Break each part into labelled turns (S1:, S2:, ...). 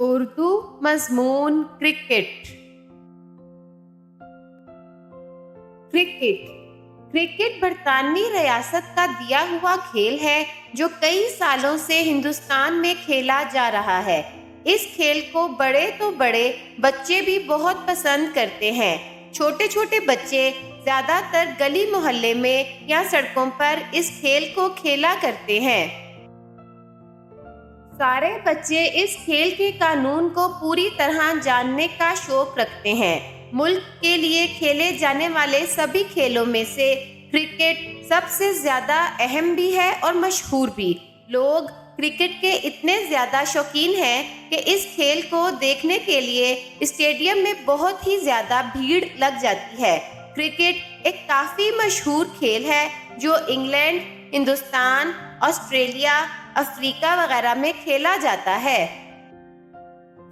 S1: اردو مضمون cricket. Cricket برطانوی ریاست کا دیا ہوا کھیل ہے جو کئی سالوں سے ہندوستان میں کھیلا جا رہا ہے۔ اس کھیل کو بڑے تو بڑے بچے بھی بہت پسند کرتے ہیں۔ چھوٹے چھوٹے بچے زیادہ تر گلی محلے میں یا سڑکوں پر اس کھیل کو کھیلا کرتے ہیں۔ سارے بچے اس کھیل کے قانون کو پوری طرح جاننے کا شوق رکھتے ہیں۔ ملک کے لیے کھیلے جانے والے سبھی کھیلوں میں سے کرکٹ سب سے زیادہ اہم بھی ہے اور مشہور بھی۔ لوگ کرکٹ کے اتنے زیادہ شوقین ہیں کہ اس کھیل کو دیکھنے کے لیے اسٹیڈیم میں بہت ہی زیادہ بھیڑ لگ جاتی ہے۔ کرکٹ ایک کافی مشہور کھیل ہے جو انگلینڈ، ہندوستان، آسٹریلیا، افریقہ وغیرہ میں کھیلا جاتا ہے۔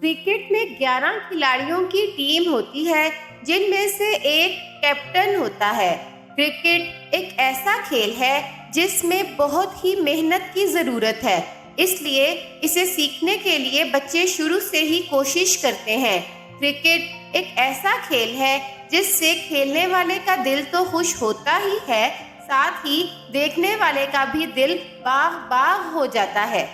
S1: کرکٹ میں 11 کھلاڑیوں کی ٹیم ہوتی ہے جن میں سے ایک کیپٹن ہوتا ہے۔ کرکٹ ایک ایسا کھیل ہے جس میں بہت ہی محنت کی ضرورت ہے، اس لیے اسے سیکھنے کے لیے بچے شروع سے ہی کوشش کرتے ہیں۔ کرکٹ ایک ایسا کھیل ہے جس سے کھیلنے والے کا دل تو خوش ہوتا ہی ہے، ساتھ ہی دیکھنے والے کا بھی دل باغ باغ ہو جاتا ہے۔